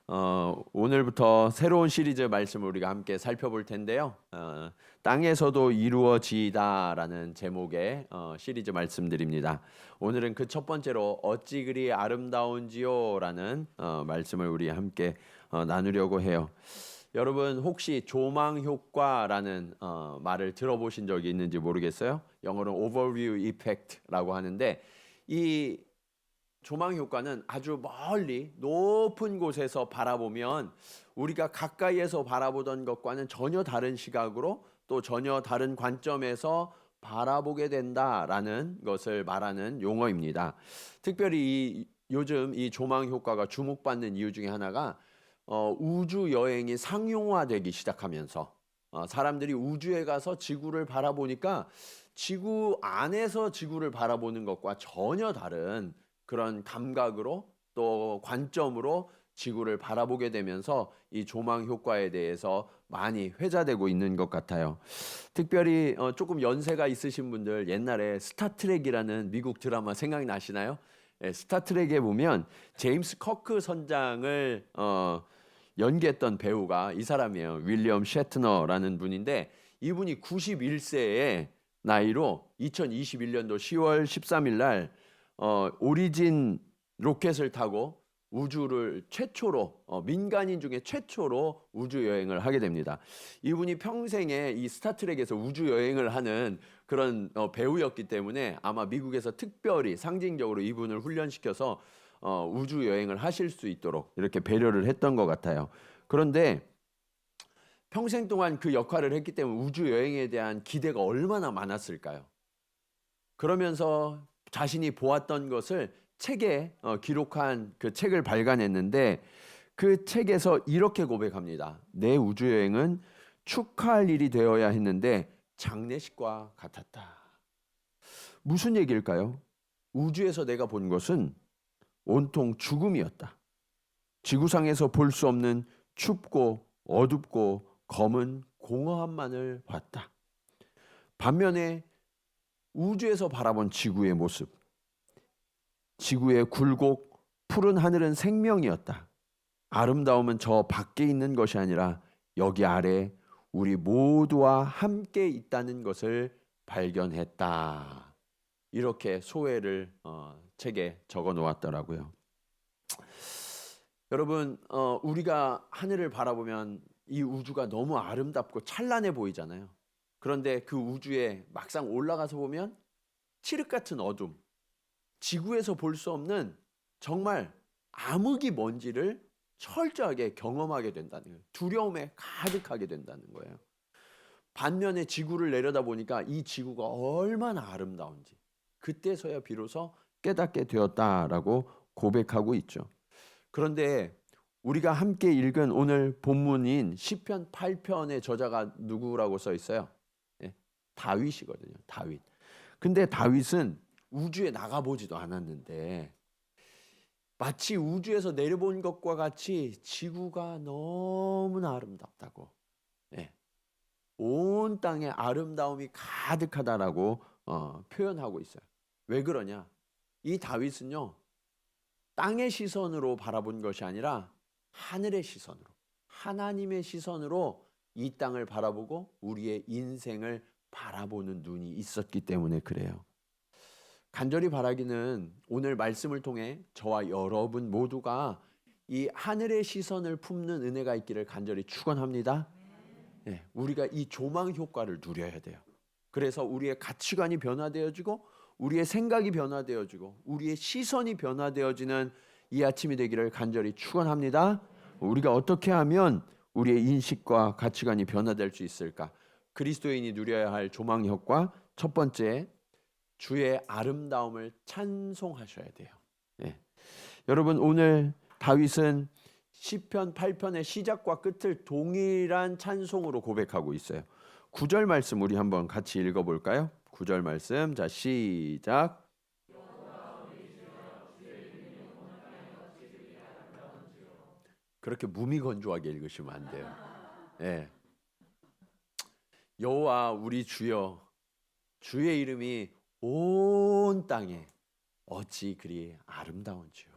오늘부터 새로운 시리즈 말씀을 우리가 함께 살펴볼 텐데요. 땅에서도 이루어지다라는 제목의 시리즈 말씀드립니다. 오늘은 그 첫 번째로 어찌 그리 아름다운지요라는 말씀을 우리 함께 나누려고 해요. 여러분 혹시 조망 효과라는 말을 들어보신 적이 있는지 모르겠어요. 영어로는 overview effect라고 하는데 이 조망 효과는 아주 멀리 높은 곳에서 바라보면 우리가 가까이에서 바라보던 것과는 전혀 다른 시각으로 또 전혀 다른 관점에서 바라보게 된다라는 것을 말하는 용어입니다. 특별히 요즘 이 조망 효과가 주목받는 이유 중에 하나가 우주 여행이 상용화되기 시작하면서 사람들이 우주에 가서 지구를 바라보니까 지구 안에서 지구를 바라보는 것과 전혀 다른 그런 감각으로 또 관점으로 지구를 바라보게 되면서 이 조망 효과에 대해서 많이 회자되고 있는 것 같아요. 특별히 조금 연세가 있으신 분들 옛날에 스타트rek이라는 미국 드라마 생각이 나시나요? 예, 스타트rek에 보면 제임스 커크 선장을 연기했던 배우가 이 사람이에요. 윌리엄 셰트너라는 분인데 이분이 91세의 나이로 2021년도 10월 13일 날 오리진 로켓을 타고 우주를 최초로 민간인 중에 최초로 우주 여행을 하게 됩니다. 이분이 평생에 이 스타트rek에서 우주 여행을 하는 그런 배우였기 때문에 아마 미국에서 특별히 상징적으로 이분을 훈련시켜서 우주 여행을 하실 수 있도록 이렇게 배려를 했던 것 같아요. 그런데 평생 동안 그 역할을 했기 때문에 우주 여행에 대한 기대가 얼마나 많았을까요? 그러면서 자신이 보았던 것을 책에 기록한 그 책을 발간했는데 그 책에서 이렇게 고백합니다. 내 우주여행은 축하할 일이 되어야 했는데 장례식과 같았다. 무슨 얘기일까요? 우주에서 내가 본 것은 온통 죽음이었다. 지구상에서 볼 수 없는 춥고 어둡고 검은 공허함만을 봤다. 반면에 우주에서 바라본 지구의 모습, 지구의 굴곡 푸른 하늘은 생명이었다. 아름다움은 저 밖에 있는 것이 아니라 여기 아래 우리 모두와 함께 있다는 것을 발견했다. 이렇게 소회를 책에 적어 놓았더라고요. 여러분 우리가 하늘을 바라보면 이 우주가 너무 아름답고 찬란해 보이잖아요. 그런데 그 우주에 막상 올라가서 보면 칠흑 같은 어둠, 지구에서 볼 수 없는 정말 암흑이 뭔지를 철저하게 경험하게 된다는 거예요. 두려움에 가득하게 된다는 거예요. 반면에 지구를 내려다보니까 이 지구가 얼마나 아름다운지 그때서야 비로소 깨닫게 되었다라고 고백하고 있죠. 그런데 우리가 함께 읽은 오늘 본문인 시편 8편의 저자가 누구라고 써 있어요? 예, 다윗이거든요. 다윗. 근데 다윗은 우주에 나가보지도 않았는데 마치 우주에서 내려본 것과 같이 지구가 너무나 아름답다고, 예, 온 땅에 아름다움이 가득하다라고 표현하고 있어요. 왜 그러냐? 이 다윗은요 땅의 시선으로 바라본 것이 아니라 하늘의 시선으로, 하나님의 시선으로 이 땅을 바라보고 우리의 인생을 바라보는 눈이 있었기 때문에 그래요. 간절히 바라기는 오늘 말씀을 통해 저와 여러분 모두가 이 하늘의 시선을 품는 은혜가 있기를 간절히 축원합니다. 네, 우리가 이 조망 효과를 누려야 돼요. 그래서 우리의 가치관이 변화되어지고 우리의 생각이 변화되어지고 우리의 시선이 변화되어지는 이 아침이 되기를 간절히 축원합니다. 우리가 어떻게 하면 우리의 인식과 가치관이 변화될 수 있을까? 그리스도인이 누려야 할 조망 효과 첫 번째, 주의 아름다움을 찬송하셔야 돼요. 예. 여러분 오늘 다윗은 시편 8편의 시작과 끝을 동일한 찬송으로 고백하고 있어요. 9절 말씀 우리 한번 같이 읽어볼까요? 9절 말씀 자 시작. 그렇게 무미건조하게 읽으시면 안 돼요. 예. 여호와 우리 주여, 주의 이름이 온 땅에 어찌 그리 아름다운지요.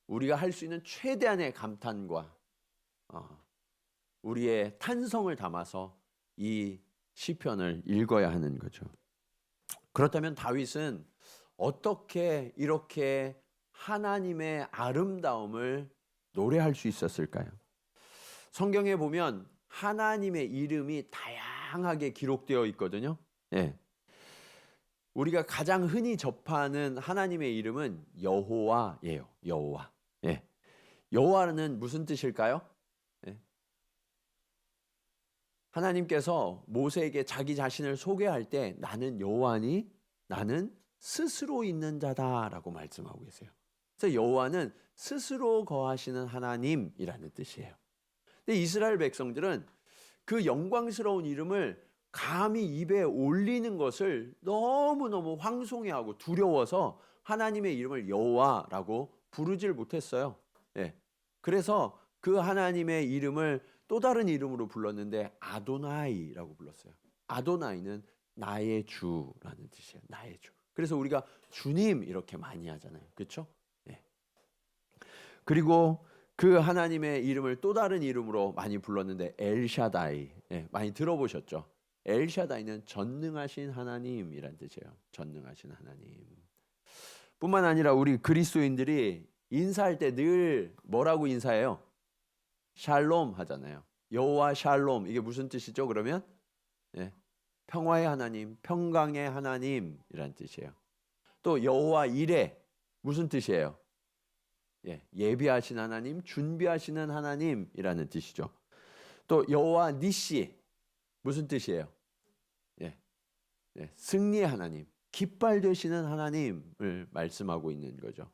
우리가 할 수 있는 최대한의 감탄과 우리의 탄성을 담아서 이 시편을 읽어야 하는 거죠. 그렇다면 다윗은 어떻게 이렇게 하나님의 아름다움을 노래할 수 있었을까요? 성경에 보면 하나님의 이름이 다양하게 기록되어 있거든요. 예. 우리가 가장 흔히 접하는 하나님의 이름은 여호와예요. 여호와. 예. 여호와는 무슨 뜻일까요? 예. 하나님께서 모세에게 자기 자신을 소개할 때 나는 여호와니 나는 스스로 있는 자다라고 말씀하고 계세요. 그래서 여호와는 스스로 거하시는 하나님이라는 뜻이에요. 근데 이스라엘 백성들은 그 영광스러운 이름을 감히 입에 올리는 것을 너무너무 황송해하고 두려워서 하나님의 이름을 여호와라고 부르질 못했어요. 예. 그래서 그 하나님의 이름을 또 다른 이름으로 불렀는데 아도나이라고 불렀어요. 아도나이는 나의 주라는 뜻이에요. 나의 주. 그래서 우리가 주님 이렇게 많이 하잖아요. 그렇죠? 예. 그리고 그 하나님의 이름을 또 다른 이름으로 많이 불렀는데 엘샤다이. 예, 많이 들어보셨죠? 엘샤다이는 전능하신 하나님이란 뜻이에요. 전능하신 하나님. 뿐만 아니라 우리 그리스도인들이 인사할 때 늘 뭐라고 인사해요? 샬롬 하잖아요. 여호와 샬롬. 이게 무슨 뜻이죠? 그러면 예, 평화의 하나님, 평강의 하나님이란 뜻이에요. 또 여호와 이레 무슨 뜻이에요? 예, 예비하신 하나님, 준비하시는 하나님이라는 뜻이죠. 또 여호와 니시 무슨 뜻이에요? 예, 예, 승리의 하나님, 깃발 되시는 하나님을 말씀하고 있는 거죠.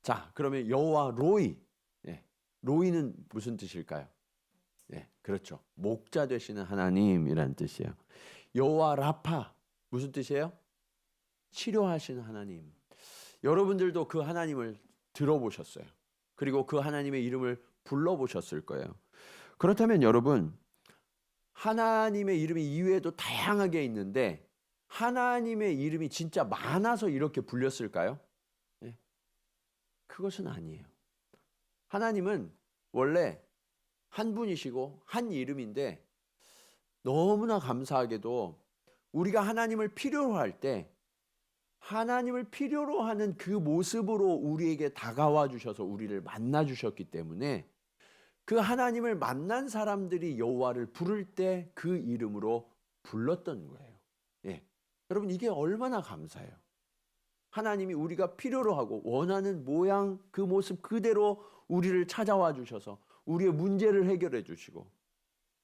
자, 그러면 여호와 로이, 예, 로이는 무슨 뜻일까요? 예, 그렇죠. 목자 되시는 하나님이라는 뜻이에요. 여호와 라파 무슨 뜻이에요? 치료하시는 하나님. 여러분들도 그 하나님을 들어보셨어요. 그리고 그 하나님의 이름을 불러보셨을 거예요. 그렇다면 여러분, 하나님의 이름이 이외에도 다양하게 있는데 하나님의 이름이 진짜 많아서 이렇게 불렸을까요? 네. 그것은 아니에요. 하나님은 원래 한 분이시고 한 이름인데 너무나 감사하게도 우리가 하나님을 필요로 할 때 하나님을 필요로 하는 그 모습으로 우리에게 다가와 주셔서 우리를 만나 주셨기 때문에 그 하나님을 만난 사람들이 여호와를 부를 때 그 이름으로 불렀던 거예요. 예. 여러분 이게 얼마나 감사해요. 하나님이 우리가 필요로 하고 원하는 모양 그 모습 그대로 우리를 찾아와 주셔서 우리의 문제를 해결해 주시고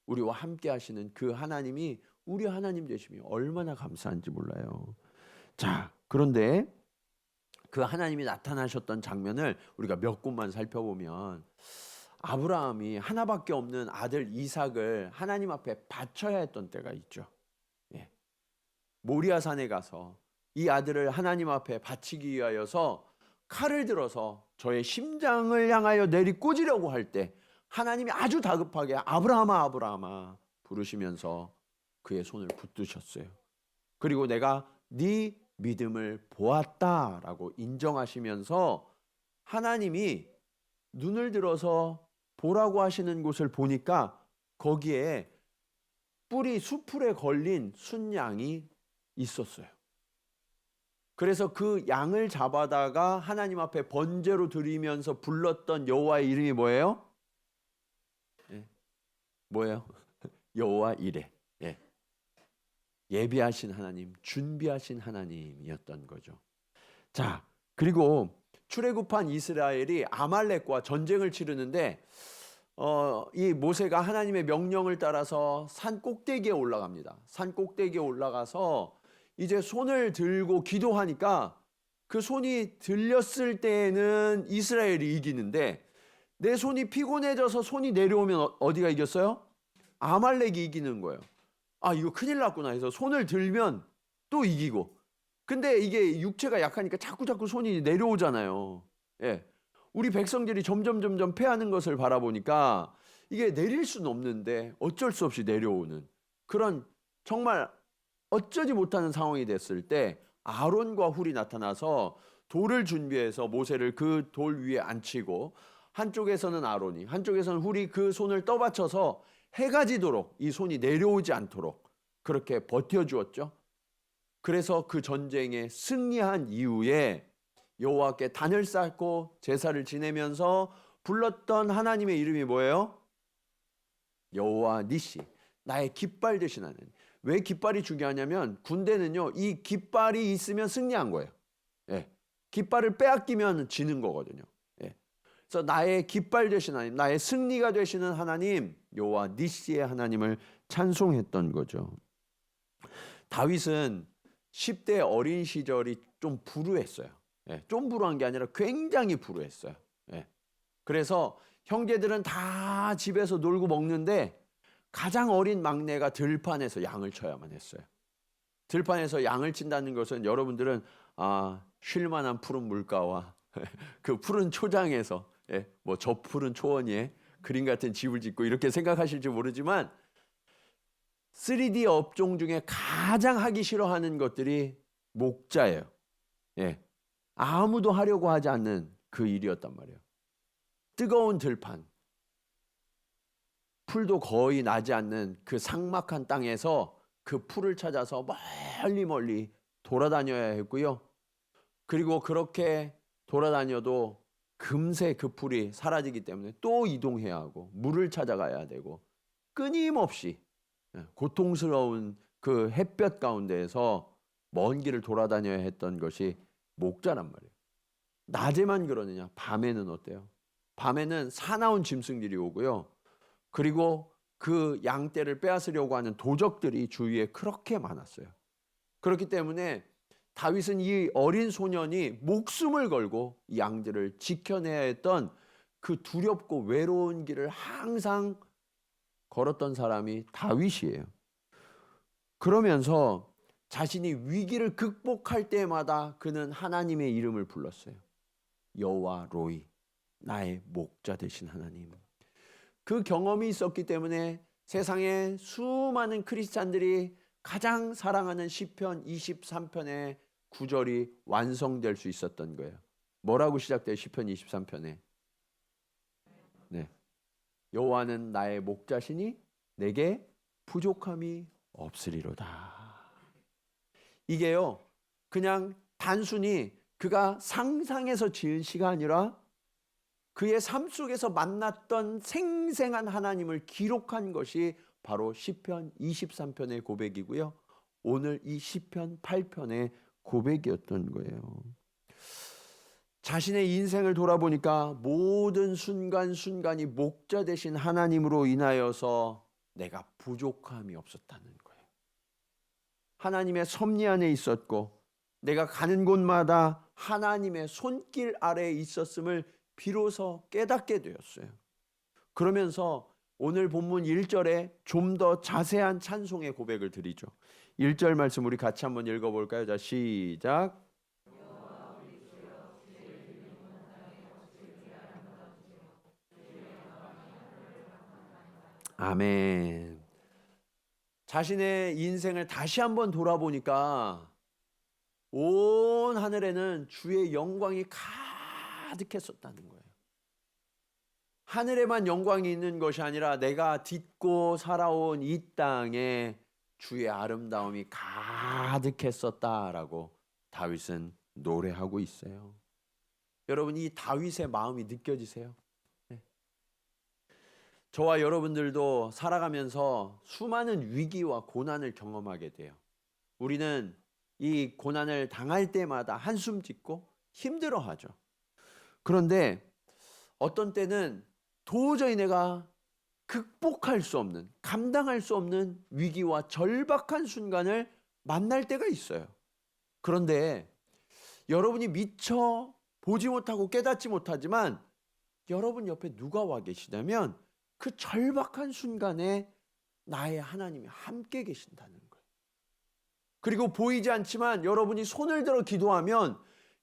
우리와 함께 하시는 그 하나님이 우리 하나님 되심이 얼마나 감사한지 몰라요. 자, 그런데 그 하나님이 나타나셨던 장면을 우리가 몇 곳만 살펴보면 아브라함이 하나밖에 없는 아들 이삭을 하나님 앞에 바쳐야 했던 때가 있죠. 예. 모리아산에 가서 이 아들을 하나님 앞에 바치기 위하여서 칼을 들어서 저의 심장을 향하여 내리꽂으려고 할 때 하나님이 아주 다급하게 아브라함아 아브라함아 부르시면서 그의 손을 붙드셨어요. 그리고 내가 네 믿음을 보았다라고 인정하시면서 하나님이 눈을 들어서 보라고 하시는 곳을 보니까 거기에 뿔이 수풀에 걸린 순양이 있었어요. 그래서 그 양을 잡아다가 하나님 앞에 번제로 드리면서 불렀던 여호와의 이름이 뭐예요? 예. 뭐예요? 여호와 이레. 예. 예비하신 하나님, 준비하신 하나님이었던 거죠. 자, 그리고 출애굽한 이스라엘이 아말렉과 전쟁을 치르는데 이 모세가 하나님의 명령을 따라서 산 꼭대기에 올라갑니다. 산 꼭대기에 올라가서 이제 손을 들고 기도하니까 그 손이 들렸을 때에는 이스라엘이 이기는데 내 손이 피곤해져서 손이 내려오면 어디가 이겼어요? 아말렉이 이기는 거예요. 아, 이거 큰일 났구나 해서 손을 들면 또 이기고. 근데 이게 육체가 약하니까 자꾸 손이 내려오잖아요. 예. 우리 백성들이 점점 패하는 것을 바라보니까 이게 내릴 수는 없는데 어쩔 수 없이 내려오는 그런 정말 어쩌지 못하는 상황이 됐을 때 아론과 훌이 나타나서 돌을 준비해서 모세를 그 돌 위에 앉히고 한쪽에서는 아론이, 한쪽에서는 훌이 그 손을 떠받쳐서 해가 지도록 이 손이 내려오지 않도록 그렇게 버텨주었죠. 그래서 그 전쟁에 승리한 이후에 여호와께 단을 쌓고 제사를 지내면서 불렀던 하나님의 이름이 뭐예요? 여호와 니시, 나의 깃발 되신 하나님. 왜 깃발이 중요하냐면 군대는요, 이 깃발이 있으면 승리한 거예요. 예. 깃발을 빼앗기면 지는 거거든요. 예. 그래서 나의 깃발 되신 하나님, 나의 승리가 되시는 하나님, 여호와 니시의 하나님을 찬송했던 거죠. 다윗은 10대 어린 시절이 좀 불우했어요. 예. 좀 불우한 게 아니라 굉장히 불우했어요. 예. 그래서 형제들은 다 집에서 놀고 먹는데 가장 어린 막내가 들판에서 양을 쳐야만 했어요. 들판에서 양을 친다는 것은 여러분들은 쉴만한 푸른 물가와 그 푸른 초장에서 뭐 저 푸른 초원위에 그림 같은 집을 짓고 이렇게 생각하실지 모르지만 3D 업종 중에 가장 하기 싫어하는 것들이 목자예요. 예. 아무도 하려고 하지 않는 그 일이었단 말이에요. 뜨거운 들판, 풀도 거의 나지 않는 그 삭막한 땅에서 그 풀을 찾아서 멀리 돌아다녀야 했고요. 그리고 그렇게 돌아다녀도 금세 그 풀이 사라지기 때문에 또 이동해야 하고 물을 찾아가야 되고 끊임없이 고통스러운 그 햇볕 가운데에서 먼 길을 돌아다녀야 했던 것이 목자란 말이에요. 낮에만 그러느냐? 밤에는 어때요? 밤에는 사나운 짐승들이 오고요. 그리고 그 양떼를 빼앗으려고 하는 도적들이 주위에 그렇게 많았어요. 그렇기 때문에 다윗은 이 어린 소년이 목숨을 걸고 이 양들을 지켜내야 했던 그 두렵고 외로운 길을 항상 걸었던 사람이 다윗이에요. 그러면서 자신이 위기를 극복할 때마다 그는 하나님의 이름을 불렀어요. 여호와 로이, 나의 목자 되신 하나님. 그 경험이 있었기 때문에 세상에 수많은 크리스찬들이 가장 사랑하는 시편 23편의 구절이 완성될 수 있었던 거예요. 뭐라고 시작돼요? 시편 23편에 여호와는 나의 목자시니 내게 부족함이 없으리로다. 이게요, 그냥 단순히 그가 상상해서 지은 시가 아니라 그의 삶 속에서 만났던 생생한 하나님을 기록한 것이 바로 시편 23편의 고백이고요. 오늘 이 시편 8편의 고백이었던 거예요. 자신의 인생을 돌아보니까 모든 순간순간이 목자 되신 하나님으로 인하여서 내가 부족함이 없었다는 거예요. 하나님의 섭리 안에 있었고 내가 가는 곳마다 하나님의 손길 아래에 있었음을 비로소 깨닫게 되었어요. 그러면서 오늘 본문 1절에 좀 더 자세한 찬송의 고백을 드리죠. 1절 말씀 우리 같이 한번 읽어볼까요? 자, 시작. 아멘. 자신의 인생을 다시 한번 돌아보니까 온 하늘에는 주의 영광이 가득했었다는 거예요. 하늘에만 영광이 있는 것이 아니라 내가 딛고 살아온 이 땅에 주의 아름다움이 가득했었다라고 다윗은 노래하고 있어요. 여러분, 이 다윗의 마음이 느껴지세요? 네. 저와 여러분들도 살아가면서 수많은 위기와 고난을 경험하게 돼요. 우리는 이 고난을 당할 때마다 한숨 짓고 힘들어하죠. 그런데 어떤 때는 도저히 내가 극복할 수 없는, 감당할 수 없는 위기와 절박한 순간을 만날 때가 있어요. 그런데 여러분이 미처 보지 못하고 깨닫지 못하지만 여러분 옆에 누가 와 계시냐면 그 절박한 순간에 나의 하나님이 함께 계신다는 거예요. 그리고 보이지 않지만 여러분이 손을 들어 기도하면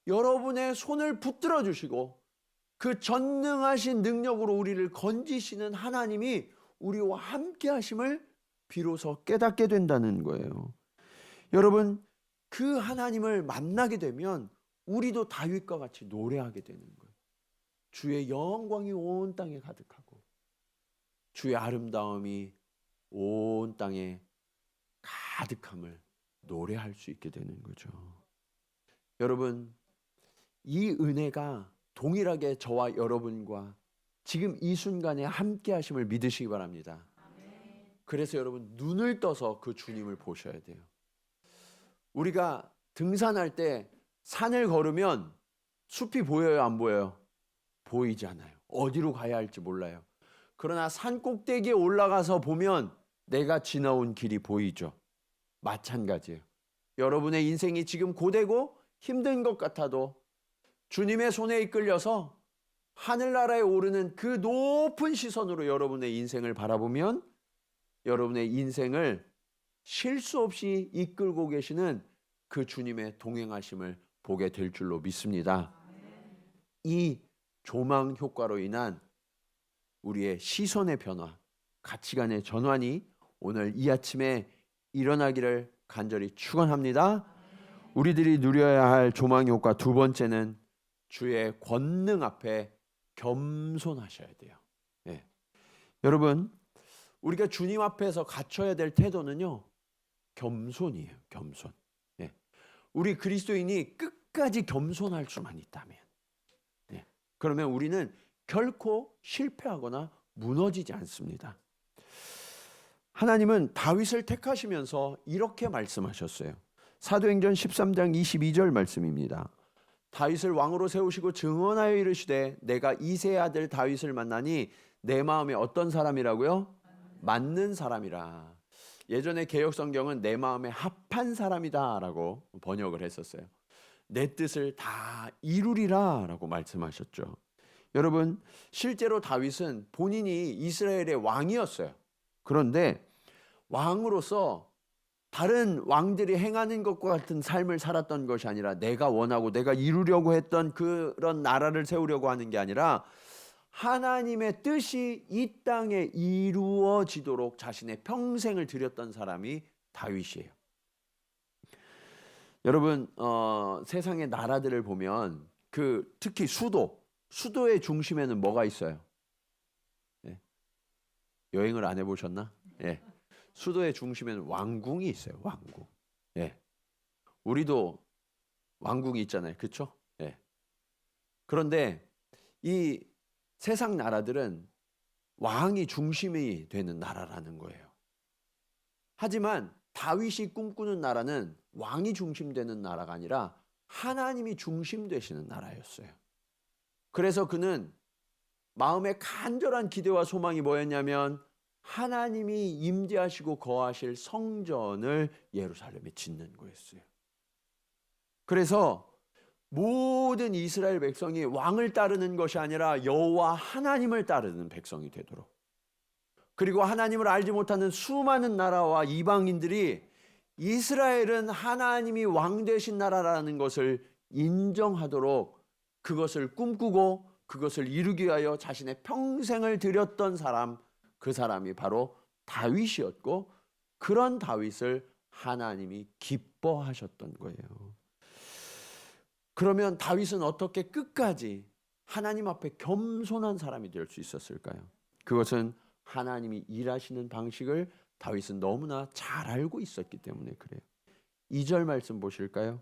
여러분의 손을 붙들어 주시고 그 전능하신 능력으로 우리를 건지시는 하나님이 우리와 함께 하심을 비로소 깨닫게 된다는 거예요. 여러분, 그 하나님을 만나게 되면 우리도 다윗과 같이 노래하게 되는 거예요. 주의 영광이 온 땅에 가득하고 주의 아름다움이 온 땅에 가득함을 노래할 수 있게 되는 거죠. 여러분, 이 은혜가 동일하게 저와 여러분과 지금 이 순간에 함께 하심을 믿으시기 바랍니다. 그래서 여러분, 눈을 떠서 그 주님을 보셔야 돼요. 우리가 등산할 때 산을 걸으면 숲이 보여요, 안 보여요? 보이지 않아요. 어디로 가야 할지 몰라요. 그러나 산 꼭대기에 올라가서 보면 내가 지나온 길이 보이죠. 마찬가지예요. 여러분의 인생이 지금 고되고 힘든 것 같아도 주님의 손에 이끌려서 하늘나라에 오르는 그 높은 시선으로 여러분의 인생을 바라보면 여러분의 인생을 실수 없이 이끌고 계시는 그 주님의 동행하심을 보게 될 줄로 믿습니다. 이 조망 효과로 인한 우리의 시선의 변화, 가치관의 전환이 오늘 이 아침에 일어나기를 간절히 축원합니다. 우리들이 누려야 할 조망 효과 두 번째는 주의 권능 앞에 겸손하셔야 돼요. 예. 여러분, 우리가 주님 앞에서 갖춰야 될 태도는요, 겸손이에요. 겸손. 예. 우리 그리스도인이 끝까지 겸손할 수만 있다면, 예. 그러면 우리는 결코 실패하거나 무너지지 않습니다. 하나님은 다윗을 택하시면서 이렇게 말씀하셨어요. 사도행전 13장 22절 말씀입니다. 다윗을 왕으로 세우시고 증언하여 이르시되 내가 이새의 아들 다윗을 만나니 내 마음에 어떤 사람이라고요? 맞는 사람이라. 예전에 개역성경은 내 마음에 합한 사람이다 라고 번역을 했었어요. 내 뜻을 다 이루리라 라고 말씀하셨죠. 여러분, 실제로 다윗은 본인이 이스라엘의 왕이었어요. 그런데 왕으로서 다른 왕들이 행하는 것과 같은 삶을 살았던 것이 아니라 내가 원하고 내가 이루려고 했던 그런 나라를 세우려고 하는 게 아니라 하나님의 뜻이 이 땅에 이루어지도록 자신의 평생을 들였던 사람이 다윗이에요. 여러분, 세상의 나라들을 보면 특히 수도의 중심에는 뭐가 있어요? 예. 여행을 안 해보셨나? 예. 수도의 중심에는 왕궁이 있어요. 왕궁. 예. 우리도 왕궁이 있잖아요. 그렇죠? 예. 그런데 이 세상 나라들은 왕이 중심이 되는 나라라는 거예요. 하지만 다윗이 꿈꾸는 나라는 왕이 중심되는 나라가 아니라 하나님이 중심되시는 나라였어요. 그래서 그는 마음의 간절한 기대와 소망이 뭐였냐면 하나님이 임재하시고 거하실 성전을 예루살렘에 짓는 거였어요. 그래서 모든 이스라엘 백성이 왕을 따르는 것이 아니라 여호와 하나님을 따르는 백성이 되도록, 그리고 하나님을 알지 못하는 수많은 나라와 이방인들이 이스라엘은 하나님이 왕 되신 나라라는 것을 인정하도록 그것을 꿈꾸고 그것을 이루기 위하여 자신의 평생을 들였던 사람, 그 사람이 바로 다윗이었고, 그런 다윗을 하나님이 기뻐하셨던 거예요. 그러면 다윗은 어떻게 끝까지 하나님 앞에 겸손한 사람이 될 수 있었을까요? 그것은 하나님이 일하시는 방식을 다윗은 너무나 잘 알고 있었기 때문에 그래요. 2절 말씀 보실까요?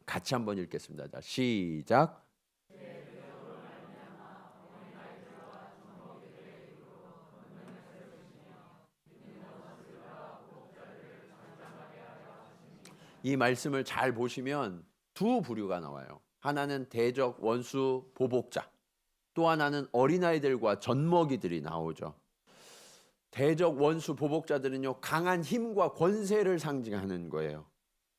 같이 한번 읽겠습니다. 자, 시작. 이 말씀을 잘 보시면 두 부류가 나와요. 하나는 대적, 원수, 보복자, 또 하나는 어린아이들과 젖먹이들이 나오죠. 대적, 원수, 보복자들은요, 강한 힘과 권세를 상징하는 거예요.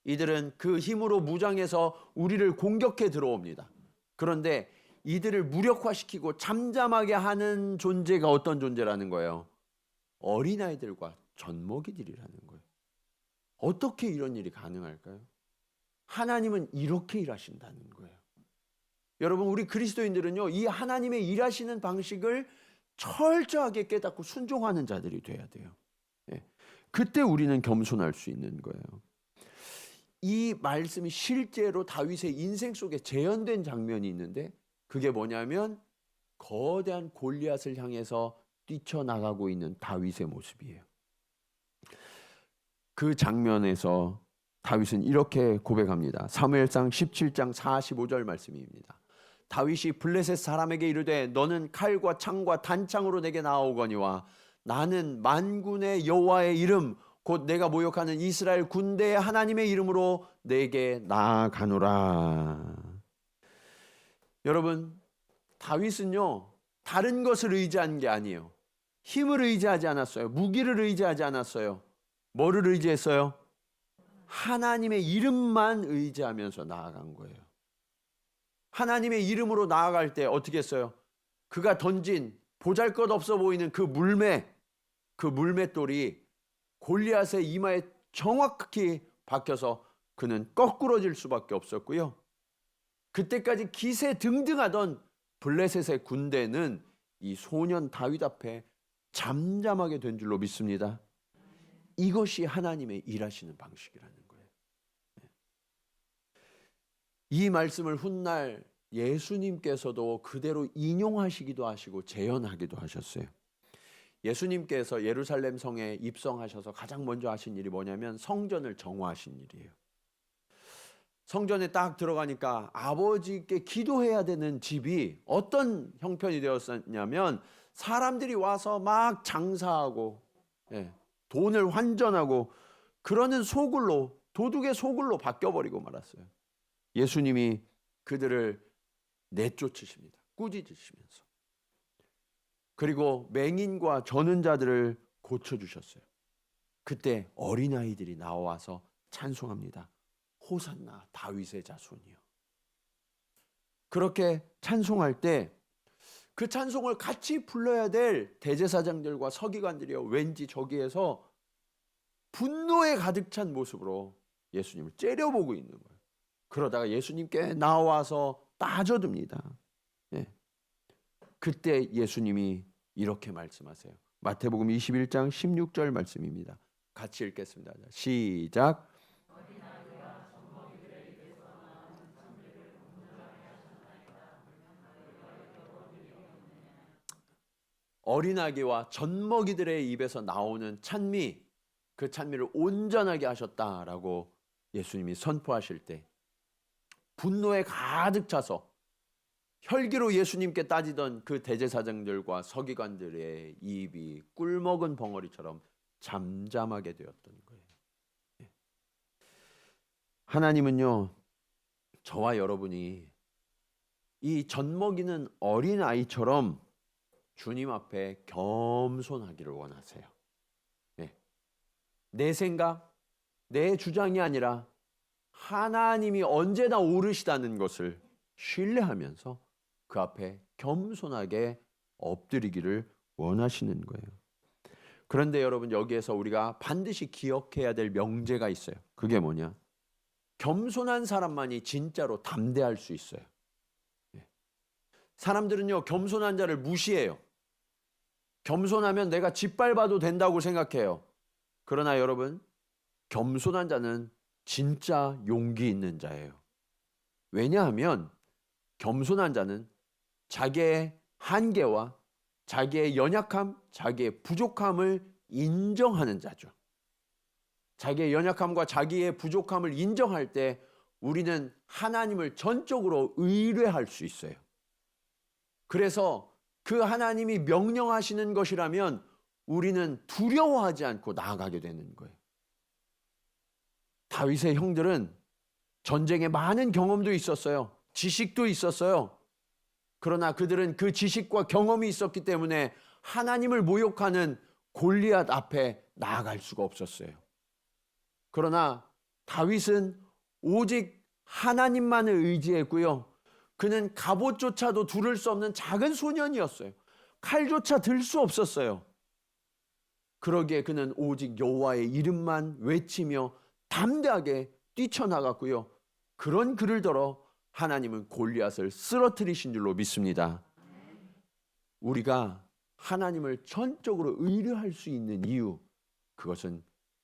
이들은 그 힘으로 무장해서 우리를 공격해 들어옵니다. 그런데 이들을 무력화시키고 잠잠하게 하는 존재가 어떤 존재라는 거예요? 어린아이들과 젖먹이들이라는 거예요. 어떻게 이런 일이 가능할까요? 하나님은 이렇게 일하신다는 거예요. 여러분, 우리 그리스도인들은요, 이 하나님의 일하시는 방식을 철저하게 깨닫고 순종하는 자들이 돼야 돼요. 예. 그때 우리는 겸손할 수 있는 거예요. 이 말씀이 실제로 다윗의 인생 속에 재현된 장면이 있는데 그게 뭐냐면 거대한 골리앗을 향해서 뛰쳐나가고 있는 다윗의 모습이에요. 그 장면에서 다윗은 이렇게 고백합니다. 사무엘상 17장 45절 말씀입니다. 다윗이 블레셋 사람에게 이르되 너는 칼과 창과 단창으로 내게 나아오거니와 나는 만군의 여호와의 이름 곧 내가 모욕하는 이스라엘 군대의 하나님의 이름으로 내게 나아가노라. 여러분, 다윗은요 다른 것을 의지한 게 아니에요. 힘을 의지하지 않았어요. 무기를 의지하지 않았어요. 뭐를 의지했어요? 하나님의 이름만 의지하면서 나아간 거예요. 하나님의 이름으로 나아갈 때 어떻게 했어요? 그가 던진 보잘것없어 보이는 그 물맷돌이 골리앗의 이마에 정확히 박혀서 그는 거꾸러질 수밖에 없었고요. 그때까지 기세등등하던 블레셋의 군대는 이 소년 다윗 앞에 잠잠하게 된 줄로 믿습니다. 이것이 하나님의 일하시는 방식이라는 거예요. 이 말씀을 훗날 예수님께서도 그대로 인용하시기도 하시고 재현하기도 하셨어요. 예수님께서 예루살렘 성에 입성하셔서 가장 먼저 하신 일이 뭐냐면 성전을 정화하신 일이에요. 성전에 딱 들어가니까 아버지께 기도해야 되는 집이 어떤 형편이 되었었냐면 사람들이 와서 막 장사하고 돈을 환전하고 그러는 소굴로, 도둑의 소굴로 바뀌어버리고 말았어요. 예수님이 그들을 내쫓으십니다. 꾸짖으시면서. 그리고 맹인과 저는 자들을 고쳐주셨어요. 그때 어린아이들이 나와서 찬송합니다. 호산나 다윗의 자손이요. 그렇게 찬송할 때 그 찬송을 같이 불러야 될 대제사장들과 서기관들이요, 왠지 저기에서 분노에 가득 찬 모습으로 예수님을 째려보고 있는 거예요. 그러다가 예수님께 나와서 빠져듭니다. 그때 예수님이 이렇게 말씀하세요. 마태복음 21장 16절 말씀입니다. 같이 읽겠습니다. 시작. 어린아기와 젖먹이들의 입에서 나오는 찬미, 그 찬미를 온전하게 하셨다라고 예수님이 선포하실 때 분노에 가득 차서 혈기로 예수님께 따지던 그 대제사장들과 서기관들의 입이 꿀먹은 벙어리처럼 잠잠하게 되었던 거예요. 하나님은요, 저와 여러분이 이 젖먹이는 어린아이처럼 주님 앞에 겸손하기를 원하세요. 내 생각, 내 주장이 아니라 하나님이 언제나 옳으시다는 것을 신뢰하면서 그 앞에 겸손하게 엎드리기를 원하시는 거예요. 그런데 여러분, 여기에서 우리가 반드시 기억해야 될 명제가 있어요. 그게 뭐냐? 겸손한 사람만이 진짜로 담대할 수 있어요. 사람들은요, 겸손한 자를 무시해요. 겸손하면 내가 짓밟아도 된다고 생각해요. 그러나 여러분, 겸손한 자는 진짜 용기 있는 자예요. 왜냐하면 겸손한 자는 자기의 한계와 자기의 연약함, 자기의 부족함을 인정하는 자죠. 자기의 연약함과 자기의 부족함을 인정할 때 우리는 하나님을 전적으로 의뢰할 수 있어요. 그래서 그 하나님이 명령하시는 것이라면 우리는 두려워하지 않고 나아가게 되는 거예요. 다윗의 형들은 전쟁에 많은 경험도 있었어요. 지식도 있었어요. 그러나 그들은 그 지식과 경험이 있었기 때문에 하나님을 모욕하는 골리앗 앞에 나아갈 수가 없었어요. 그러나 다윗은 오직 하나님만을 의지했고요. 그는 갑옷조차도 두를 수 없는 작은 소년이었어요. 칼조차 들 수 없었어요. 그러기에 그는 오직 여호와의 이름만 외치며 담대하게 뛰쳐나갔고요. 그런 그를 더러 하나님은 골리앗을 쓰러뜨리신 줄로 믿습니다. 우리가 하나님을 전적으로 의뢰할 수 있는 이유, 그것은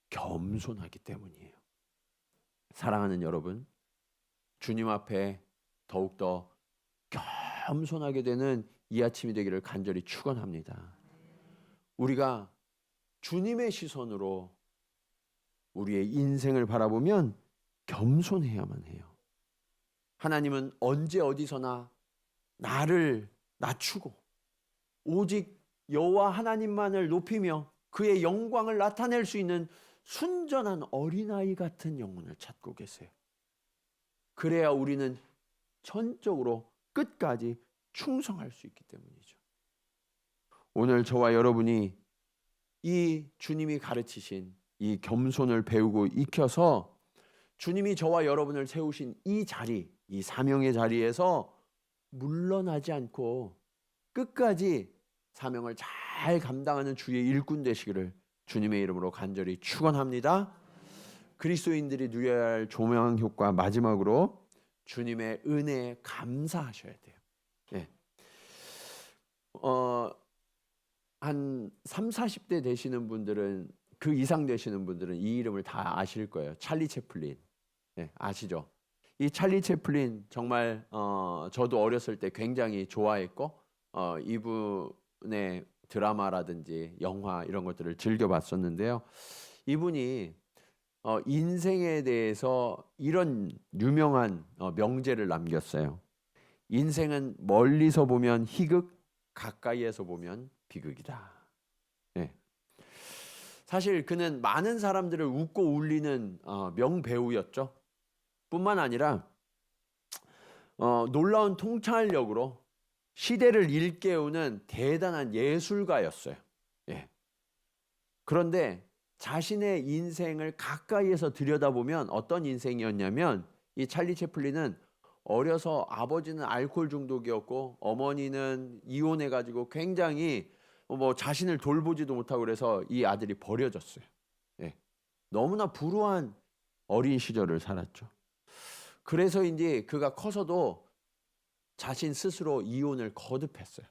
겸손하기 때문이에요. 사랑하는 여러분, 주님 앞에 더욱더 겸손하게 되는 이 아침이 되기를 간절히 축원합니다. 우리가 주님의 시선으로 우리의 인생을 바라보면 겸손해야만 해요. 하나님은 언제 어디서나 나를 낮추고 오직 여호와 하나님만을 높이며 그의 영광을 나타낼 수 있는 순전한 어린아이 같은 영혼을 찾고 계세요. 그래야 우리는 전적으로 끝까지 충성할 수 있기 때문이죠. 오늘 저와 여러분이 이 주님이 가르치신 이 겸손을 배우고 익혀서 주님이 저와 여러분을 세우신 이 자리, 이 사명의 자리에서 물러나지 않고 끝까지 사명을 잘 감당하는 주의 일꾼 되시기를 주님의 이름으로 간절히 축원합니다. 그리스도인들이 누려야 할 조명 효과, 마지막으로 주님의 은혜에 감사하셔야 돼요. 예. 한 3, 40대 되시는 분들은, 그 이상 되시는 분들은 이 이름을 다 아실 거예요. 찰리 채플린. 예, 아시죠? 이 찰리 채플린 정말 저도 어렸을 때 굉장히 좋아했고 이분의 드라마라든지 영화 이런 것들을 즐겨봤었는데요. 이분이 인생에 대해서 이런 유명한 명제를 남겼어요. 인생은 멀리서 보면 희극, 가까이에서 보면 비극이다. 네. 사실 그는 많은 사람들을 웃고 울리는 명배우였죠. 뿐만 아니라 놀라운 통찰력으로 시대를 일깨우는 대단한 예술가였어요. 예. 그런데 자신의 인생을 가까이에서 들여다보면 어떤 인생이었냐면, 이 찰리 채플린은 어려서 아버지는 알코올 중독이었고 어머니는 이혼해가지고 굉장히 자신을 돌보지도 못하고 그래서 이 아들이 버려졌어요. 예. 너무나 불우한 어린 시절을 살았죠. 그래서인지 그가 커서도 자신 스스로 이혼을 거듭했어요.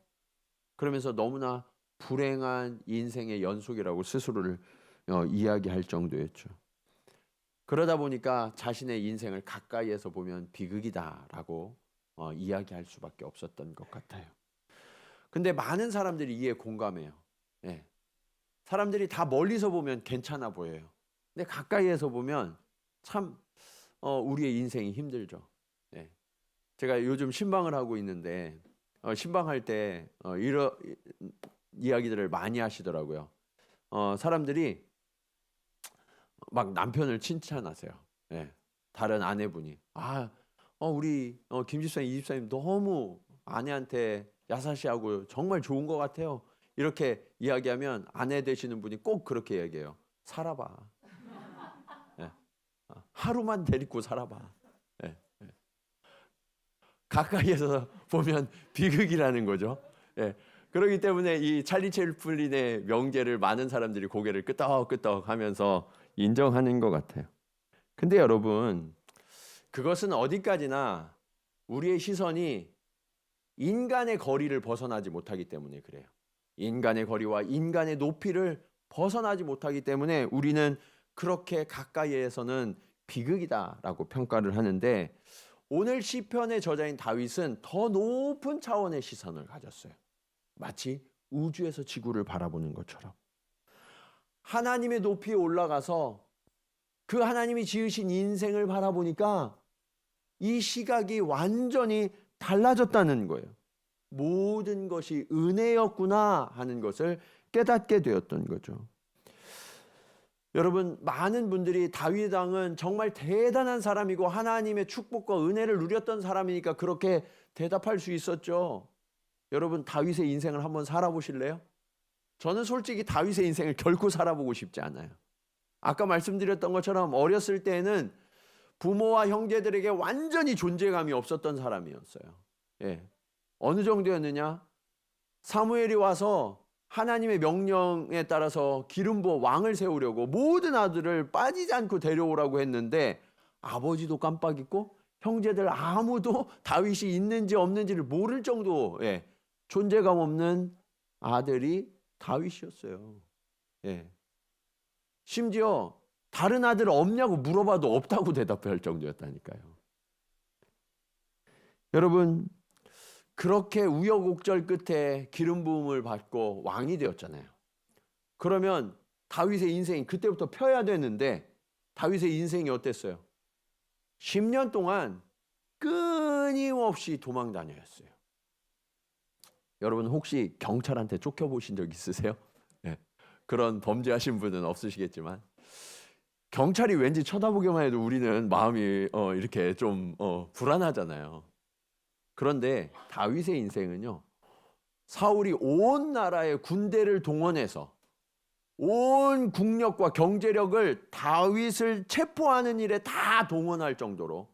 그러면서 너무나 불행한 인생의 연속이라고 스스로를 이야기할 정도였죠. 그러다 보니까 자신의 인생을 가까이에서 보면 비극이다라고 이야기할 수밖에 없었던 것 같아요. 근데 많은 사람들이 이에 공감해요. 예. 사람들이 다 멀리서 보면 괜찮아 보여요. 근데 가까이에서 보면 참 우리의 인생이 힘들죠. 예. 제가 요즘 신방을 하고 있는데 신방할 때 이런 이야기들을 많이 하시더라고요. 사람들이 막 남편을 칭찬하세요. 예. 다른 아내분이 우리 김 집사님, 이 집사님 너무 아내한테 야사시하고 정말 좋은 것 같아요. 이렇게 이야기하면 아내 되시는 분이 꼭 그렇게 얘기해요. 살아봐. 예. 하루만 데리고 살아봐. 예. 예. 가까이에서 보면 비극이라는 거죠. 예. 그렇기 때문에 이 찰리 채플린의 명제를 많은 사람들이 고개를 끄덕끄덕 하면서 인정하는 것 같아요. 근데 여러분, 그것은 어디까지나 우리의 시선이 인간의 거리를 벗어나지 못하기 때문에 그래요. 인간의 거리와 인간의 높이를 벗어나지 못하기 때문에 우리는 그렇게 가까이에서는 비극이다라고 평가를 하는데, 오늘 시편의 저자인 다윗은 더 높은 차원의 시선을 가졌어요. 마치 우주에서 지구를 바라보는 것처럼 하나님의 높이에 올라가서 그 하나님이 지으신 인생을 바라보니까 이 시각이 완전히 달라졌다는 거예요. 모든 것이 은혜였구나 하는 것을 깨닫게 되었던 거죠. 여러분, 많은 분들이 다윗 왕은 정말 대단한 사람이고 하나님의 축복과 은혜를 누렸던 사람이니까 그렇게 대답할 수 있었죠. 여러분, 다윗의 인생을 한번 살아보실래요? 저는 솔직히 다윗의 인생을 결코 살아보고 싶지 않아요. 아까 말씀드렸던 것처럼 어렸을 때는 부모와 형제들에게 완전히 존재감이 없었던 사람이었어요. 예. 어느 정도였느냐? 사무엘이 와서 하나님의 명령에 따라서 기름 부어 왕을 세우려고 모든 아들을 빠지지 않고 데려오라고 했는데 아버지도 깜빡 잊고 형제들 아무도 다윗이 있는지 없는지를 모를 정도 존재감 없는 아들이 다윗이었어요. 예. 심지어 다른 아들 없냐고 물어봐도 없다고 대답할 정도였다니까요. 여러분, 그렇게 우여곡절 끝에 기름 부음을 받고 왕이 되었잖아요. 그러면 다윗의 인생이 그때부터 펴야 되는데 다윗의 인생이 어땠어요? 10년 동안 끊임없이 도망 다녔어요. 여러분 혹시 경찰한테 쫓겨보신 적 있으세요? 네. 그런 범죄하신 분은 없으시겠지만 경찰이 왠지 쳐다보기만 해도 우리는 마음이 이렇게 좀 불안하잖아요. 그런데 다윗의 인생은요, 사울이 온 나라의 군대를 동원해서 온 국력과 경제력을 다윗을 체포하는 일에 다 동원할 정도로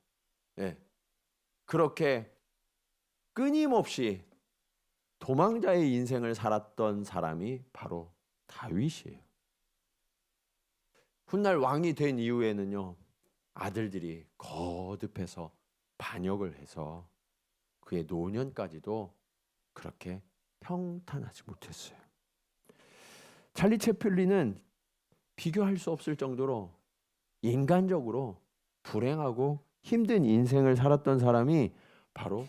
그렇게 끊임없이 도망자의 인생을 살았던 사람이 바로 다윗이에요. 훗날 왕이 된 이후에는요, 아들들이 거듭해서 반역을 해서 그의 노년까지도 그렇게 평탄하지 못했어요. 찰리 채플린은 비교할 수 없을 정도로 인간적으로 불행하고 힘든 인생을 살았던 사람이 바로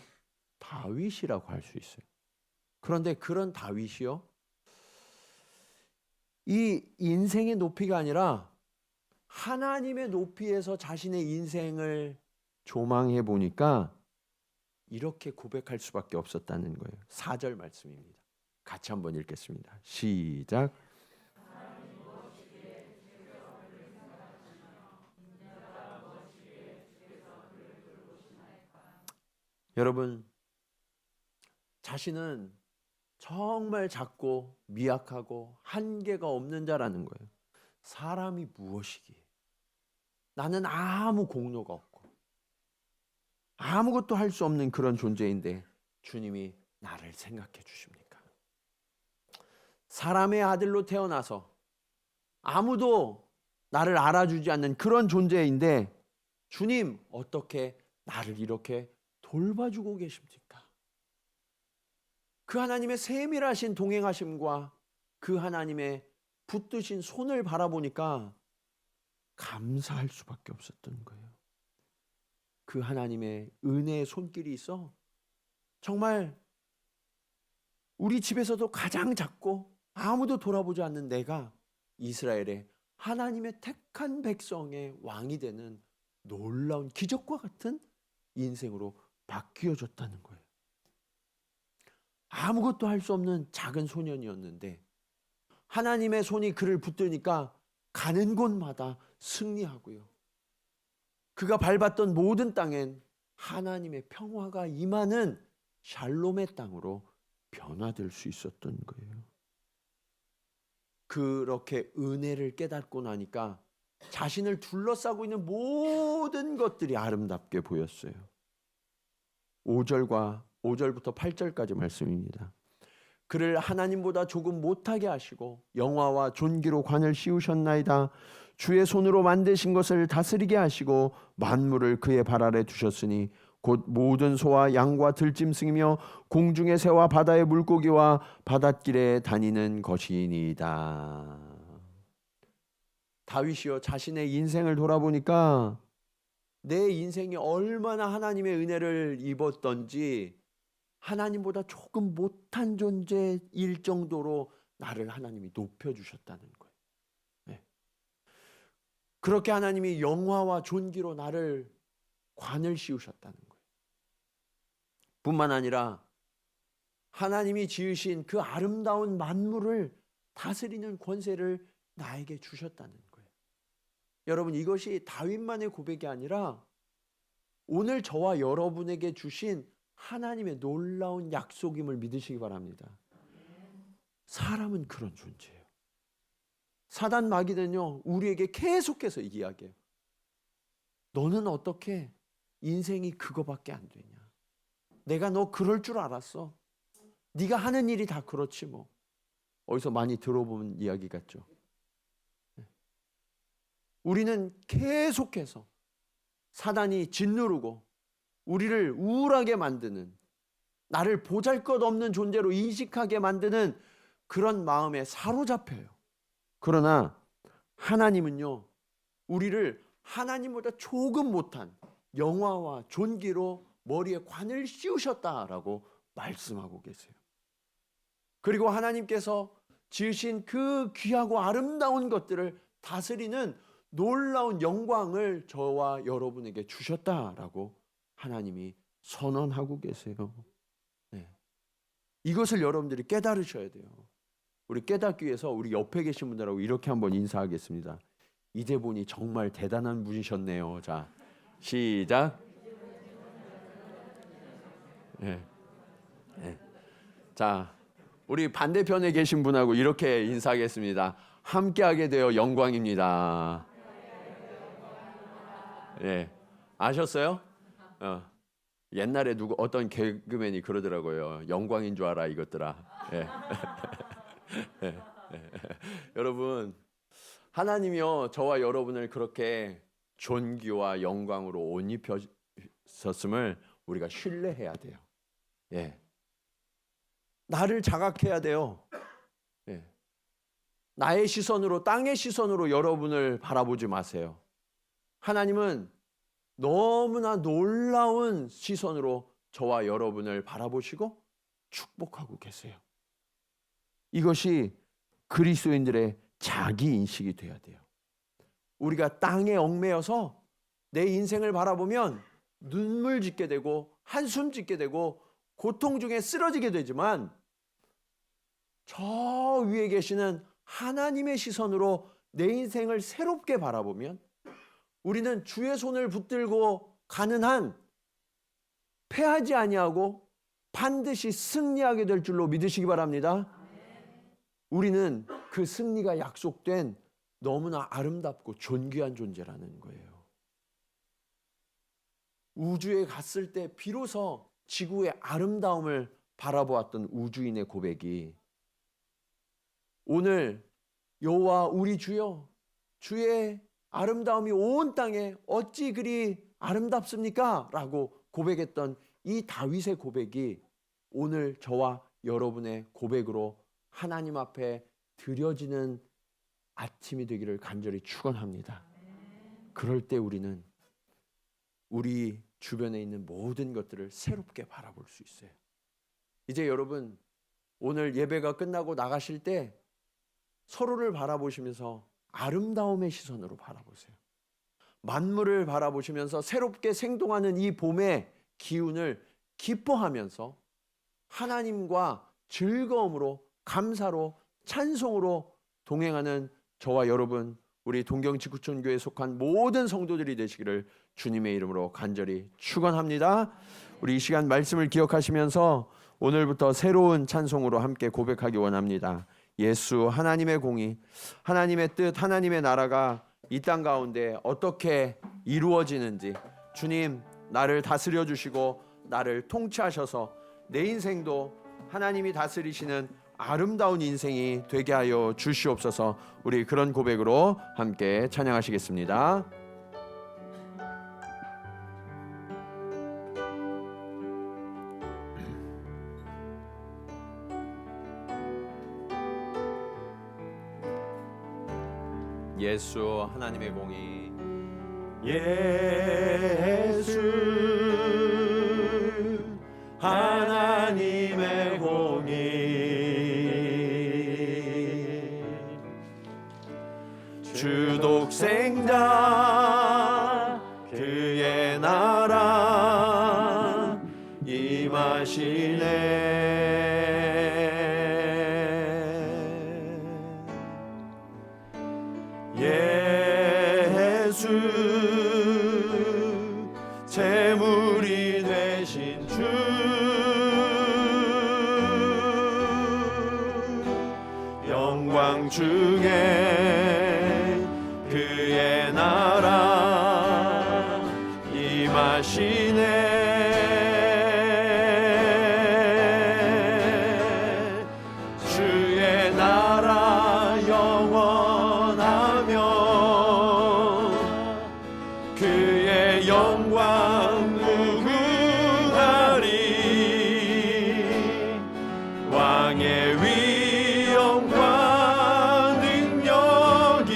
다윗이라고 할 수 있어요. 그런데 그런 다윗이요, 이 인생의 높이가 아니라 하나님의 높이에서 자신의 인생을 조망해 보니까 이렇게 고백할 수밖에 없었다는 거예요. 4절 말씀입니다. 같이 한번 읽겠습니다. 시작. 여러분, 자신은 정말 작고 미약하고 한계가 없는 자라는 거예요. 사람이 무엇이기에? 나는 아무 공로가 없고 아무것도 할 수 없는 그런 존재인데 주님이 나를 생각해 주십니까? 사람의 아들로 태어나서 아무도 나를 알아주지 않는 그런 존재인데 주님, 어떻게 나를 이렇게 돌봐주고 계십니까? 그 하나님의 세밀하신 동행하심과 그 하나님의 붙드신 손을 바라보니까 감사할 수밖에 없었던 거예요. 그 하나님의 은혜의 손길이 있어 정말 우리 집에서도 가장 작고 아무도 돌아보지 않는 내가 이스라엘의 하나님의 택한 백성의 왕이 되는 놀라운 기적과 같은 인생으로 바뀌어졌다는 거예요. 아무것도 할 수 없는 작은 소년이었는데 하나님의 손이 그를 붙드니까 가는 곳마다 승리하고요. 그가 밟았던 모든 땅엔 하나님의 평화가 임하는 샬롬의 땅으로 변화될 수 있었던 거예요. 그렇게 은혜를 깨닫고 나니까 자신을 둘러싸고 있는 모든 것들이 아름답게 보였어요. 5절부터 8절까지 말씀입니다. 그를 하나님보다 조금 못하게 하시고 영화와 존귀로 관을 씌우셨나이다. 주의 손으로 만드신 것을 다스리게 하시고 만물을 그의 발 아래 두셨으니 곧 모든 소와 양과 들짐승이며 공중의 새와 바다의 물고기와 바닷길에 다니는 것이니이다. 다윗이요, 자신의 인생을 돌아보니까 내 인생이 얼마나 하나님의 은혜를 입었던지 하나님보다 조금 못한 존재일 정도로 나를 하나님이 높여주셨다는 거예요. 네. 그렇게 하나님이 영화와 존귀로 나를 관을 씌우셨다는 거예요. 뿐만 아니라 하나님이 지으신 그 아름다운 만물을 다스리는 권세를 나에게 주셨다는 거예요. 여러분, 이것이 다윗만의 고백이 아니라 오늘 저와 여러분에게 주신 하나님의 놀라운 약속임을 믿으시기 바랍니다. 사람은 그런 존재예요. 사단 마귀는요, 우리에게 계속해서 이야기해요. 너는 어떻게 인생이 그거밖에 안 되냐? 내가 너 그럴 줄 알았어. 네가 하는 일이 다 그렇지 뭐. 어디서 많이 들어본 이야기 같죠? 우리는 계속해서 사단이 짓누르고 우리를 우울하게 만드는, 나를 보잘것없는 존재로 인식하게 만드는 그런 마음에 사로잡혀요. 그러나 하나님은요, 우리를 하나님보다 조금 못한 영화와 존귀로 머리에 관을 씌우셨다라고 말씀하고 계세요. 그리고 하나님께서 지으신 그 귀하고 아름다운 것들을 다스리는 놀라운 영광을 저와 여러분에게 주셨다라고 하나님이 선언하고 계세요. 네. 이것을 여러분들이 깨달으셔야 돼요. 우리 깨닫기 위해서 우리 옆에 계신 분들하고 이렇게 한번 인사하겠습니다. 이제 보니 정말 대단한 분이셨네요. 자, 시작. 네. 네. 자, 우리 반대편에 계신 분하고 이렇게 인사하겠습니다. 함께하게 되어 영광입니다. 예, 아셨어요? 옛날에 어떤 개그맨이 그러더라고요. 영광인 줄 알아 이것들아. 예. 여러분, 하나님이요 저와 여러분을 그렇게 존귀와 영광으로 옷 입혔었음을 우리가 신뢰해야 돼요. 예. 나를 자각해야 돼요. 예. 나의 시선으로, 땅의 시선으로 여러분을 바라보지 마세요. 하나님은 너무나 놀라운 시선으로 저와 여러분을 바라보시고 축복하고 계세요. 이것이 그리스도인들의 자기 인식이 돼야 돼요. 우리가 땅에 얽매여서 내 인생을 바라보면 눈물 짓게 되고 한숨 짓게 되고 고통 중에 쓰러지게 되지만, 저 위에 계시는 하나님의 시선으로 내 인생을 새롭게 바라보면 우리는 주의 손을 붙들고 가는 한 패하지 아니하고 반드시 승리하게 될 줄로 믿으시기 바랍니다. 우리는 그 승리가 약속된 너무나 아름답고 존귀한 존재라는 거예요. 우주에 갔을 때 비로소 지구의 아름다움을 바라보았던 우주인의 고백이 오늘 여호와 우리 주여, 주의 아름다움이 온 땅에 어찌 그리 아름답습니까? 라고 고백했던 이 다윗의 고백이 오늘 저와 여러분의 고백으로 하나님 앞에 드려지는 아침이 되기를 간절히 축원합니다. 그럴 때 우리는 우리 주변에 있는 모든 것들을 새롭게 바라볼 수 있어요. 이제 여러분, 오늘 예배가 끝나고 나가실 때 서로를 바라보시면서 아름다움의 시선으로 바라보세요. 만물을 바라보시면서 새롭게 생동하는 이 봄의 기운을 기뻐하면서 하나님과 즐거움으로, 감사로, 찬송으로 동행하는 저와 여러분, 우리 동경지구촌교회에 속한 모든 성도들이 되시기를 주님의 이름으로 간절히 축원합니다. 우리 이 시간 말씀을 기억하시면서 오늘부터 새로운 찬송으로 함께 고백하기 원합니다. 예수, 하나님의 공의, 하나님의 뜻, 하나님의 나라가 이 땅 가운데 어떻게 이루어지는지, 주님 나를 다스려 주시고 나를 통치하셔서 내 인생도 하나님이 다스리시는 아름다운 인생이 되게 하여 주시옵소서. 우리 그런 고백으로 함께 찬양하시겠습니다. 예수, 하나님의 공의. 예수, 하나님의 공의, 주 독생자 그의 나라 임하시네. 예수, 재물이 되신 주, 영광 중에 그의 나라 임하시네. 주의 나라 영원하며 그의 영광 무궁하리. 왕의 위엄과 능력이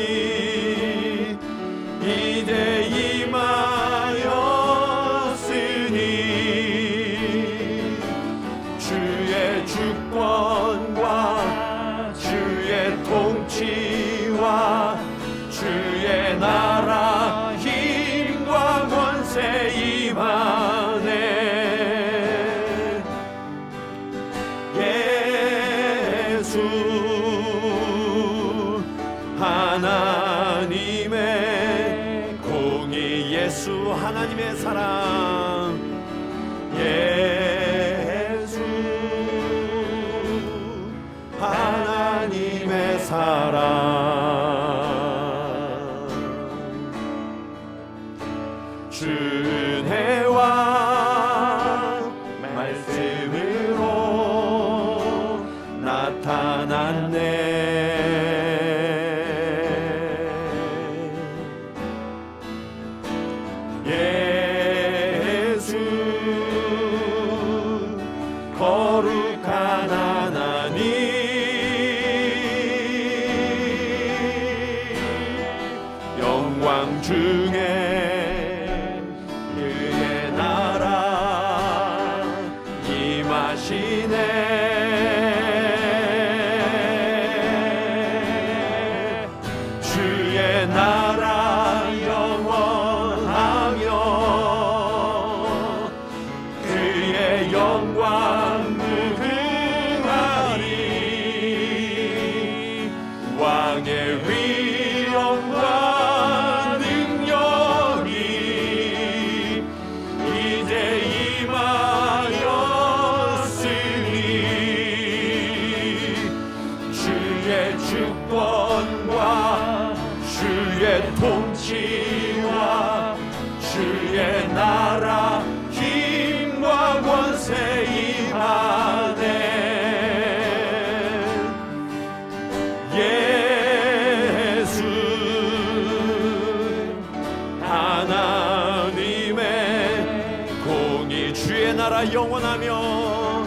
주의 주권과 주의 통치와 주의 나라 힘과 권세 임하네. 예수 하나님의 공의, 예수 하나님의 사랑, 예수 하나님의 사랑. 준혜와 말씀으로 나타났네. 예수 거룩한 하나님, 영광 중에 그의 나라 임하시네. 주의 나라 영원하며 그의 영광 무궁하리. 왕의 위엄과 능력이 이제 임하였으니 주의 주권과 주의 통치와 주의 나라 힘과 권세 임하네. 예수 하나님의 공의, 주의 나라 영원하며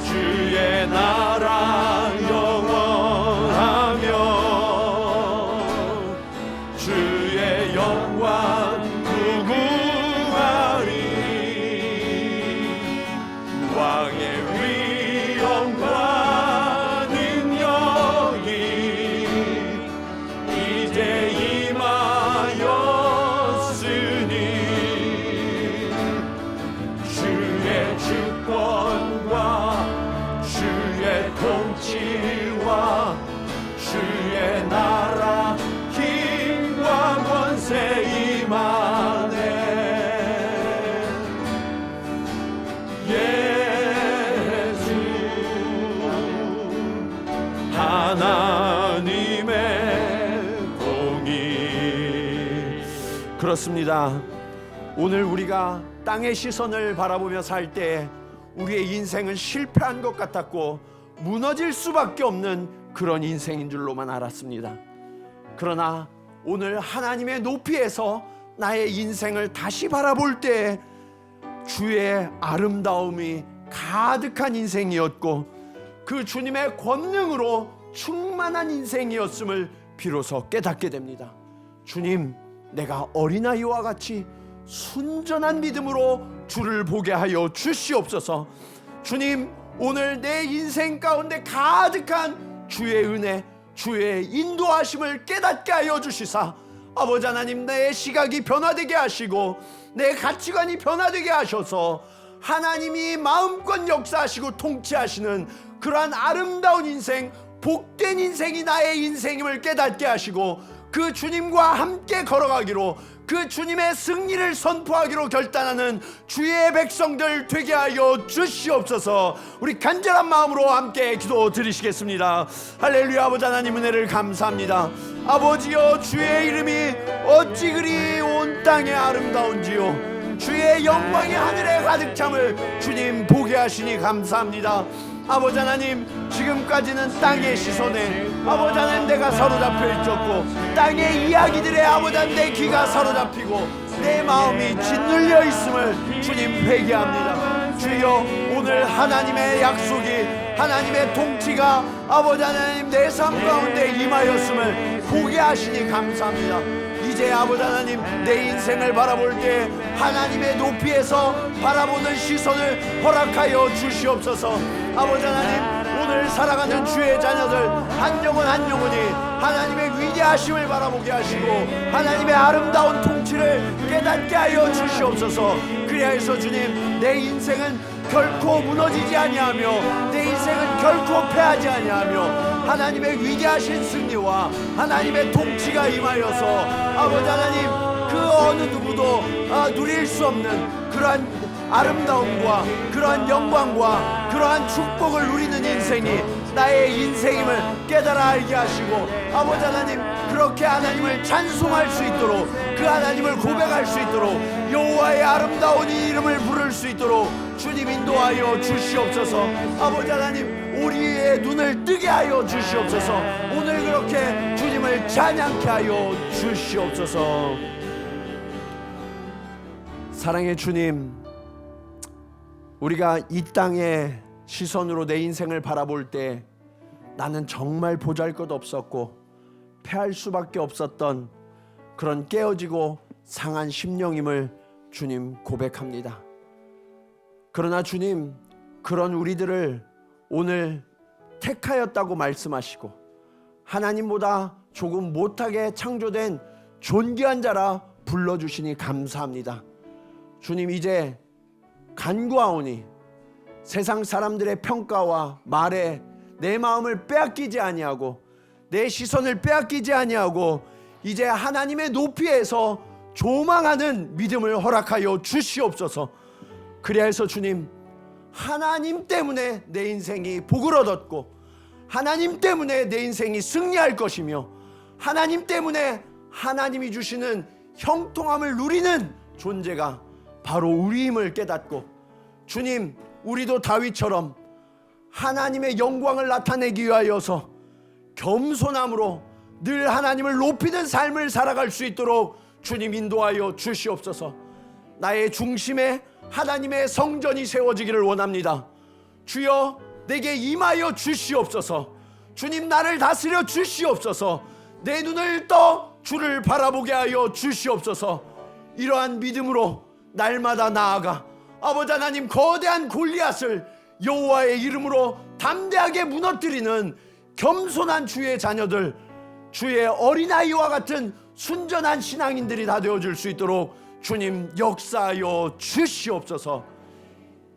주의 나라 영원하며 주의 영광 무궁하리. 왕의 위엄과 능력이 이제 임하였으니 주의 주권과 주의 통치와 주의 나라 힘과 권세 임하네. 예수 하나님의 공의. 그렇습니다. 오늘 우리가 땅의 시선을 바라보며 살 때 우리의 인생은 실패한 것 같았고 무너질 수밖에 없는 그런 인생인 줄로만 알았습니다. 그러나 오늘 하나님의 높이에서 나의 인생을 다시 바라볼 때 주의 아름다움이 가득한 인생이었고 그 주님의 권능으로 충만한 인생이었음을 비로소 깨닫게 됩니다. 주님, 내가 어린아이와 같이 순전한 믿음으로 주를 보게 하여 주시옵소서. 주님, 오늘 내 인생 가운데 가득한 주의 은혜, 주의 인도하심을 깨닫게 하여 주시사 아버지 하나님, 내 시각이 변화되게 하시고 내 가치관이 변화되게 하셔서 하나님이 마음껏 역사하시고 통치하시는 그러한 아름다운 인생, 복된 인생이 나의 인생임을 깨닫게 하시고 그 주님과 함께 걸어가기로, 그 주님의 승리를 선포하기로 결단하는 주의 백성들 되게 하여 주시옵소서. 우리 간절한 마음으로 함께 기도 드리시겠습니다. 할렐루야. 아버지 하나님, 은혜를 감사합니다. 아버지여, 주의 이름이 어찌 그리 온 땅에 아름다운지요, 주의 영광이 하늘에 가득 참을 주님 보게 하시니 감사합니다. 아버지 하나님, 지금까지는 땅의 시선에 아버지 하나님 내가 사로잡혀 있었고, 땅의 이야기들에 아버지 하나님 내 귀가 사로잡히고 내 마음이 짓눌려 있음을 주님 회개합니다. 주여, 오늘 하나님의 약속이, 하나님의 통치가 아버지 하나님 내 삶 가운데 임하였음을 보게 하시니 감사합니다. 이제 아버지 하나님, 내 인생을 바라볼 때 하나님의 높이에서 바라보는 시선을 허락하여 주시옵소서. 아버지 하나님, 오늘 살아가는 주의 자녀들 한 영혼 한 영혼이 하나님의 위대하심을 바라보게 하시고 하나님의 아름다운 통치를 깨닫게 하여 주시옵소서. 그리하여서 주님, 내 인생은 결코 무너지지 아니하며 내 인생은 결코 패하지 아니하며 하나님의 위대하신 승리와 하나님의 통치가 임하여서 아버지 하나님, 그 어느 누구도 누릴 수 없는 그러한 아름다움과 그러한 영광과 그러한 축복을 누리는 인생이 나의 인생임을 깨달아 알게 하시고 아버지 하나님, 그렇게 하나님을 찬송할 수 있도록 그 하나님을 고백할 수 있도록 여호와의 아름다운 이 이름을 부를 수 있도록 주님 인도하여 주시옵소서. 아버지 하나님, 우리의 눈을 뜨게 하여 주시옵소서. 오늘 그렇게 주님을 찬양케 하여 주시옵소서. 사랑의 주님, 우리가 이 땅의 시선으로 내 인생을 바라볼 때 나는 정말 보잘것없었고 패할 수밖에 없었던 그런 깨어지고 상한 심령임을 주님 고백합니다. 그러나 주님, 그런 우리들을 오늘 택하였다고 말씀하시고 하나님보다 조금 못하게 창조된 존귀한 자라 불러주시니 감사합니다. 주님, 이제 간구하오니 세상 사람들의 평가와 말에 내 마음을 빼앗기지 아니하고 내 시선을 빼앗기지 아니하고 이제 하나님의 높이에서 조망하는 믿음을 허락하여 주시옵소서. 그리하여서 주님, 하나님 때문에 내 인생이 복을 얻었고 하나님 때문에 내 인생이 승리할 것이며 하나님 때문에 하나님이 주시는 형통함을 누리는 존재가 바로 우리임을 깨닫고 주님, 우리도 다윗처럼 하나님의 영광을 나타내기 위하여서 겸손함으로 늘 하나님을 높이는 삶을 살아갈 수 있도록 주님 인도하여 주시옵소서. 나의 중심에 하나님의 성전이 세워지기를 원합니다. 주여, 내게 임하여 주시옵소서. 주님, 나를 다스려 주시옵소서. 내 눈을 떠 주를 바라보게 하여 주시옵소서. 이러한 믿음으로 날마다 나아가 아버지 하나님, 거대한 골리앗을 여호와의 이름으로 담대하게 무너뜨리는 겸손한 주의 자녀들, 주의 어린아이와 같은 순전한 신앙인들이 다 되어줄 수 있도록 주님 역사하여 주시옵소서.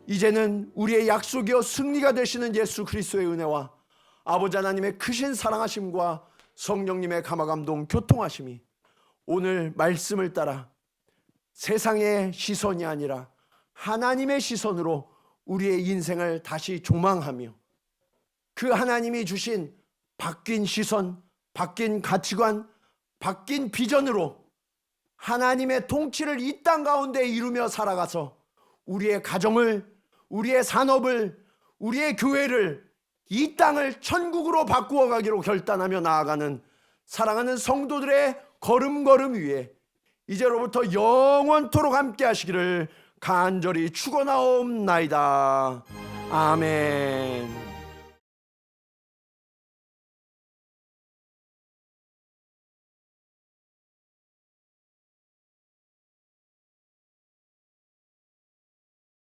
이제는 우리의 약속이요 승리가 되시는 예수 그리스도의 은혜와 아버지 하나님의 크신 사랑하심과 성령님의 감화감동 교통하심이 오늘 말씀을 따라 세상의 시선이 아니라 하나님의 시선으로 우리의 인생을 다시 조망하며 그 하나님이 주신 바뀐 시선, 바뀐 가치관, 바뀐 비전으로 하나님의 통치를 이 땅 가운데 이루며 살아가서 우리의 가정을, 우리의 산업을, 우리의 교회를, 이 땅을 천국으로 바꾸어 가기로 결단하며 나아가는 사랑하는 성도들의 걸음걸음 위에 이제로부터 영원토록 함께 하시기를 간절히 축원하옵나이다. 아멘.